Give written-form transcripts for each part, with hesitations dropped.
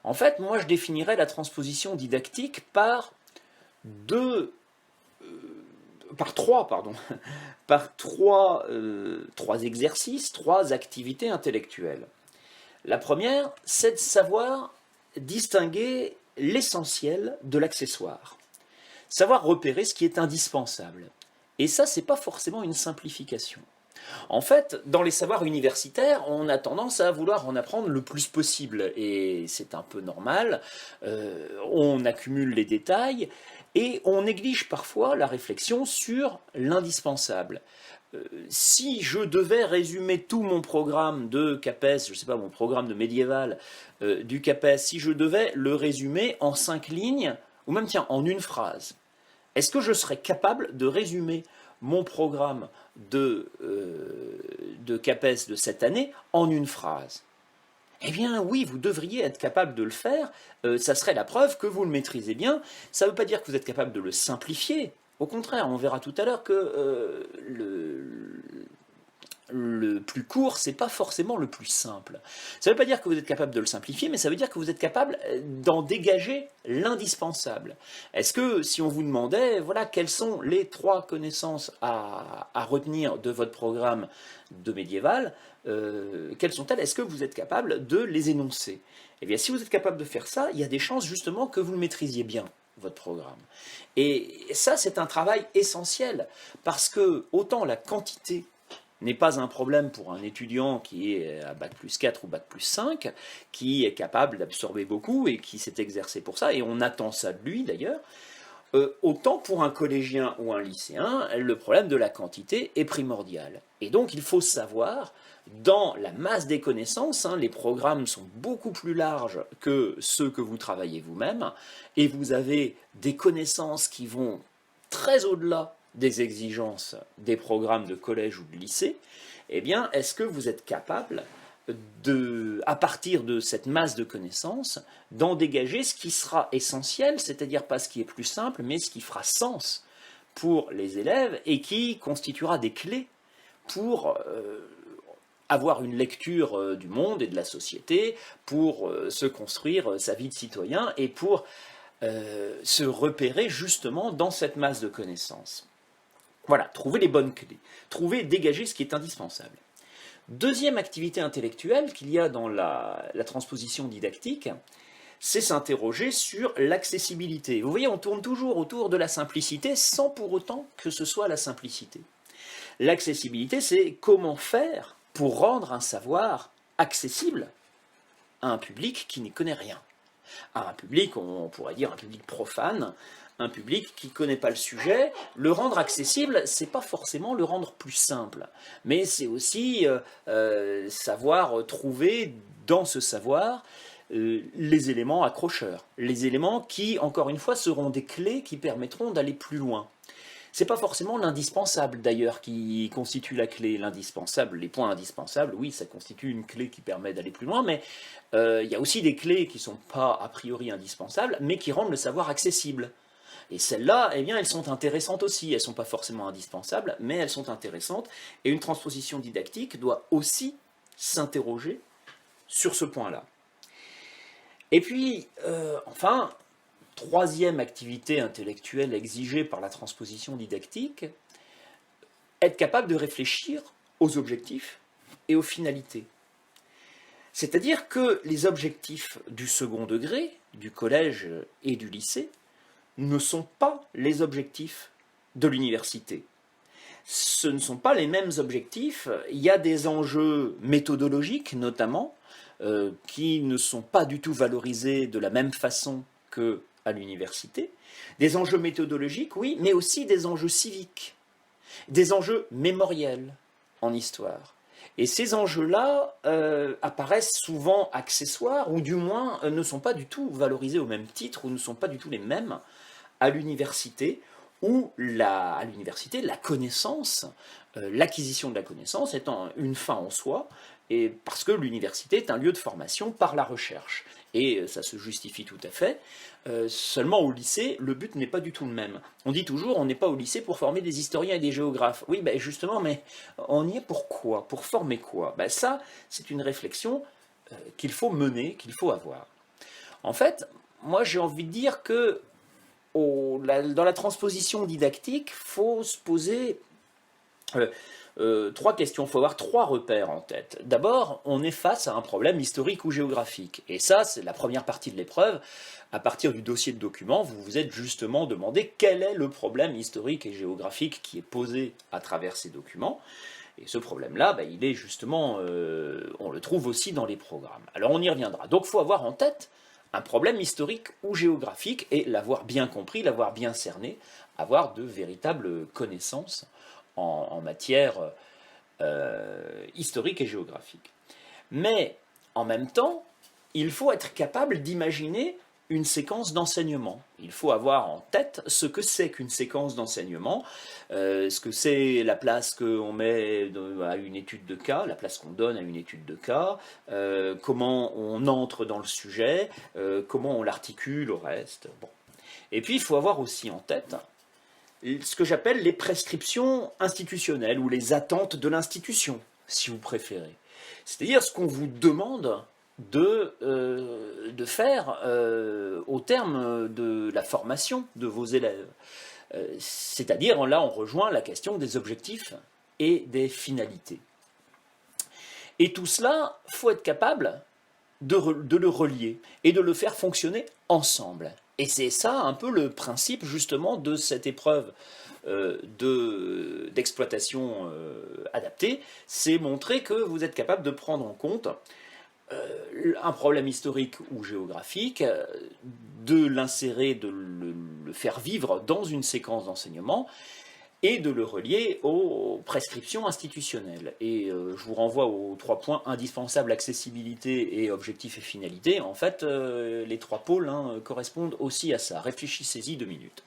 En fait, moi, je définirais la transposition didactique par deux, par trois, pardon, par trois exercices, trois activités intellectuelles. La première, c'est de savoir distinguer l'essentiel de l'accessoire. Savoir repérer ce qui est indispensable. Et ça, c'est pas forcément une simplification. En fait, dans les savoirs universitaires, on a tendance à vouloir en apprendre le plus possible, et c'est un peu normal. On accumule les détails, et on néglige parfois la réflexion sur l'indispensable. Si je devais résumer tout mon programme de CAPES, je ne sais pas, mon programme de médiéval du CAPES, si je devais le résumer en 5 lignes, ou même tiens, en une phrase, est-ce que je serais capable de résumer mon programme de CAPES de cette année en une phrase? Eh bien oui, vous devriez être capable de le faire, ça serait la preuve que vous le maîtrisez bien. Ça ne veut pas dire que vous êtes capable de le simplifier. Au contraire, on verra tout à l'heure que le plus court, c'est pas forcément le plus simple. Ça ne veut pas dire que vous êtes capable de le simplifier, mais ça veut dire que vous êtes capable d'en dégager l'indispensable. Est-ce que si on vous demandait, voilà, quelles sont les trois connaissances à retenir de votre programme de médiéval, quelles sont-elles? Est-ce que vous êtes capable de les énoncer? Eh bien, si vous êtes capable de faire ça, il y a des chances justement que vous le maîtrisiez bien, votre programme. Et ça, c'est un travail essentiel, parce que autant la quantité n'est pas un problème pour un étudiant qui est à bac plus 4 ou bac plus 5, qui est capable d'absorber beaucoup et qui s'est exercé pour ça, et on attend ça de lui d'ailleurs, autant pour un collégien ou un lycéen, le problème de la quantité est primordial. Et donc il faut savoir, dans la masse des connaissances, les programmes sont beaucoup plus larges que ceux que vous travaillez vous-même, et vous avez des connaissances qui vont très au-delà des exigences des programmes de collège ou de lycée. Eh bien, est-ce que vous êtes capable à partir de cette masse de connaissances, d'en dégager ce qui sera essentiel, c'est-à-dire pas ce qui est plus simple, mais ce qui fera sens pour les élèves et qui constituera des clés pour avoir une lecture du monde et de la société, pour se construire sa vie de citoyen et pour se repérer justement dans cette masse de connaissances. Voilà, trouver les bonnes clés, dégager ce qui est indispensable. Deuxième activité intellectuelle qu'il y a dans la transposition didactique, c'est s'interroger sur l'accessibilité. Vous voyez, on tourne toujours autour de la simplicité sans pour autant que ce soit la simplicité. L'accessibilité, c'est comment faire pour rendre un savoir accessible à un public qui n'y connaît rien. À un public, on pourrait dire un public profane, un public qui ne connaît pas le sujet. Le rendre accessible, c'est pas forcément le rendre plus simple, mais c'est aussi savoir trouver dans ce savoir les éléments accrocheurs, les éléments qui, encore une fois, seront des clés qui permettront d'aller plus loin. C'est pas forcément l'indispensable d'ailleurs qui constitue la clé. L'indispensable, les points indispensables, oui, ça constitue une clé qui permet d'aller plus loin, mais il y a aussi des clés qui ne sont pas a priori indispensables, mais qui rendent le savoir accessible. Et celles-là, eh bien, elles sont intéressantes aussi. Elles ne sont pas forcément indispensables, mais elles sont intéressantes. Et une transposition didactique doit aussi s'interroger sur ce point-là. Et puis, enfin, troisième activité intellectuelle exigée par la transposition didactique, être capable de réfléchir aux objectifs et aux finalités. C'est-à-dire que les objectifs du second degré, du collège et du lycée, ne sont pas les objectifs de l'université. Ce ne sont pas les mêmes objectifs. Il y a des enjeux méthodologiques, notamment, qui ne sont pas du tout valorisés de la même façon qu'à l'université. Des enjeux méthodologiques, oui, mais aussi des enjeux civiques, des enjeux mémoriels en histoire. Et ces enjeux-là apparaissent souvent accessoires, ou du moins ne sont pas du tout valorisés au même titre, ou ne sont pas du tout les mêmes à l'université, où à l'université, la connaissance, l'acquisition de la connaissance étant une fin en soi, et parce que l'université est un lieu de formation par la recherche. Et ça se justifie tout à fait. Seulement au lycée, le but n'est pas du tout le même. On dit toujours, on n'est pas au lycée pour former des historiens et des géographes. Oui, ben justement, mais on y est pour quoi? Pour former quoi? Ben ça, c'est une réflexion qu'il faut mener, qu'il faut avoir. En fait, moi j'ai envie de dire que dans la transposition didactique, il faut se poser euh, trois questions, il faut avoir trois repères en tête. D'abord, on est face à un problème historique ou géographique. Et ça, c'est la première partie de l'épreuve. À partir du dossier de document, vous vous êtes justement demandé quel est le problème historique et géographique qui est posé à travers ces documents. Et ce problème-là, il est justement, on le trouve aussi dans les programmes. Alors on y reviendra. Donc il faut avoir en tête un problème historique ou géographique et l'avoir bien compris, l'avoir bien cerné, avoir de véritables connaissances en matière historique et géographique. Mais en même temps, il faut être capable d'imaginer une séquence d'enseignement. Il faut avoir en tête ce que c'est qu'une séquence d'enseignement, ce que c'est la place qu'on met à une étude de cas, la place qu'on donne à une étude de cas, comment on entre dans le sujet, comment on l'articule au reste. Bon. Et puis il faut avoir aussi en tête ce que j'appelle les prescriptions institutionnelles ou les attentes de l'institution, si vous préférez. C'est-à-dire ce qu'on vous demande de faire au terme de la formation de vos élèves. C'est-à-dire, là, on rejoint la question des objectifs et des finalités. Et tout cela, il faut être capable de le relier et de le faire fonctionner ensemble. Et c'est ça un peu le principe justement de cette épreuve d'exploitation adaptée, c'est montrer que vous êtes capable de prendre en compte un problème historique ou géographique, de l'insérer, de le faire vivre dans une séquence d'enseignement, et de le relier aux prescriptions institutionnelles. Et je vous renvoie aux 3 points indispensables, accessibilité et objectif et finalité. En fait, les 3 pôles correspondent aussi à ça. Réfléchissez-y 2 minutes.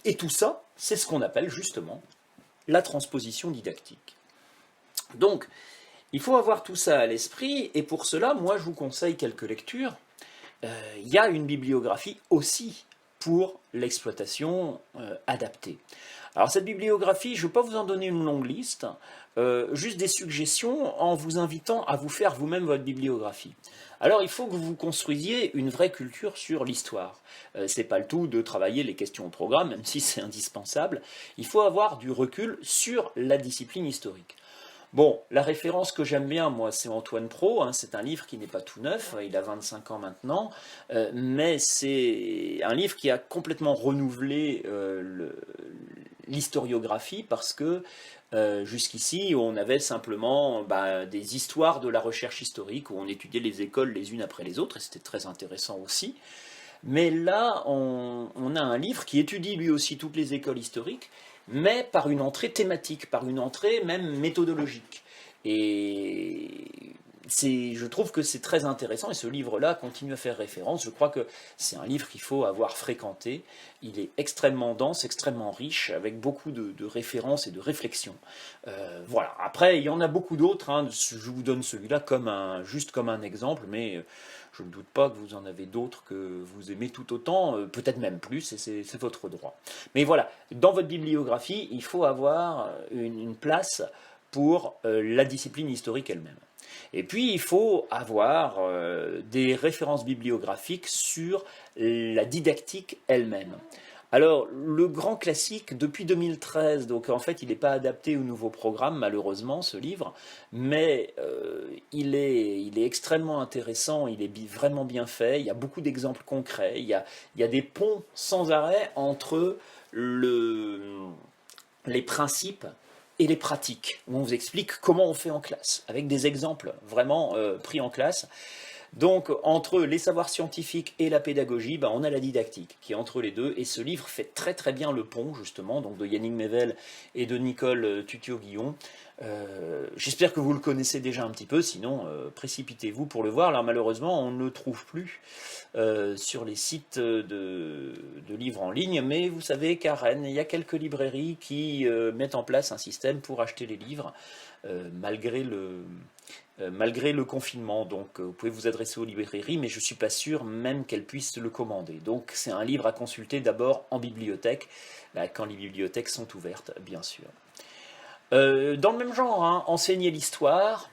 Et tout ça, c'est ce qu'on appelle justement la transposition didactique. Donc, il faut avoir tout ça à l'esprit, et pour cela, moi, je vous conseille quelques lectures. Il y a une bibliographie aussi pour l'exploitation adaptée. Alors cette bibliographie, je ne vais pas vous en donner une longue liste, juste des suggestions en vous invitant à vous faire vous-même votre bibliographie. Alors il faut que vous construisiez une vraie culture sur l'histoire. C'est pas le tout de travailler les questions au programme, même si c'est indispensable. Il faut avoir du recul sur la discipline historique. Bon, la référence que j'aime bien, moi, c'est Antoine Pro. C'est un livre qui n'est pas tout neuf, il a 25 ans maintenant, mais c'est un livre qui a complètement renouvelé l'historiographie parce que jusqu'ici, on avait simplement des histoires de la recherche historique où on étudiait les écoles les unes après les autres, et c'était très intéressant aussi. Mais là, on a un livre qui étudie lui aussi toutes les écoles historiques, mais par une entrée thématique, par une entrée même méthodologique. Et je trouve que c'est très intéressant, et ce livre-là continue à faire référence. Je crois que c'est un livre qu'il faut avoir fréquenté. Il est extrêmement dense, extrêmement riche, avec beaucoup de références et de réflexions. Voilà. Après, il y en a beaucoup d'autres. Je vous donne celui-là juste comme un exemple, mais je ne doute pas que vous en avez d'autres que vous aimez tout autant, peut-être même plus, et c'est votre droit. Mais voilà, dans votre bibliographie, il faut avoir une place pour la discipline historique elle-même. Et puis, il faut avoir des références bibliographiques sur la didactique elle-même. Alors, le grand classique, depuis 2013, donc en fait, il n'est pas adapté au nouveau programme, malheureusement, ce livre, mais il est extrêmement intéressant, il est vraiment bien fait, il y a beaucoup d'exemples concrets, il y a des ponts sans arrêt entre les principes et les pratiques, où on vous explique comment on fait en classe, avec des exemples vraiment pris en classe. Donc, entre les savoirs scientifiques et la pédagogie, on a la didactique qui est entre les deux, et ce livre fait très très bien le pont, justement, donc de Yannick Mével et de Nicole Tutio-Guillon. J'espère que vous le connaissez déjà un petit peu, sinon précipitez-vous pour le voir. Alors malheureusement, on ne le trouve plus sur les sites de livres en ligne, mais vous savez qu'à Rennes, il y a quelques librairies qui mettent en place un système pour acheter les livres, malgré le confinement. Donc vous pouvez vous adresser aux librairies, mais je ne suis pas sûr même qu'elles puissent le commander. Donc c'est un livre à consulter d'abord en bibliothèque, quand les bibliothèques sont ouvertes, bien sûr. Dans le même genre, enseigner l'histoire,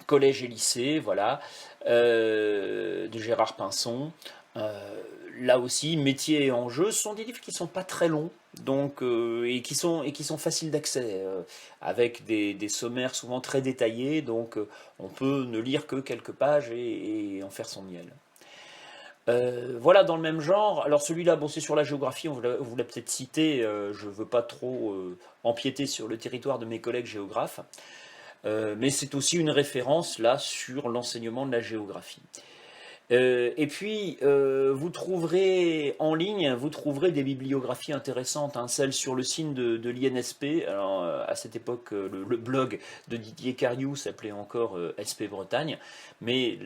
collège et lycée, voilà. Déjà Gérard Pinson. Là aussi, Métier et enjeux, ce sont des livres qui ne sont pas très longs, donc, et qui sont faciles d'accès, avec des sommaires souvent très détaillés, donc on peut ne lire que quelques pages et en faire son miel. Voilà, dans le même genre, alors celui-là, bon, c'est sur la géographie, on vous l'a peut-être cité, je ne veux pas trop empiéter sur le territoire de mes collègues géographes, mais c'est aussi une référence là sur l'enseignement de la géographie. Et puis, vous trouverez en ligne, vous trouverez des bibliographies intéressantes, hein, celle sur le site de l'INSP. Alors, à cette époque, le blog de Didier Cariou s'appelait encore SP Bretagne, mais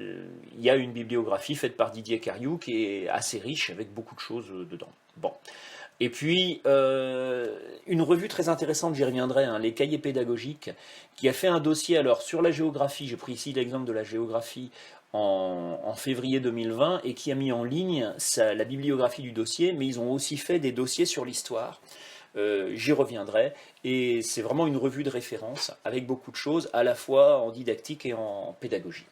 il y a une bibliographie faite par Didier Cariou qui est assez riche, avec beaucoup de choses dedans. Bon. Et puis, une revue très intéressante, j'y reviendrai, hein, les cahiers pédagogiques, qui a fait un dossier alors sur la géographie, j'ai pris ici l'exemple de la géographie en février 2020, et qui a mis en ligne la bibliographie du dossier, mais ils ont aussi fait des dossiers sur l'histoire. J'y reviendrai, et c'est vraiment une revue de référence, avec beaucoup de choses, à la fois en didactique et en pédagogie.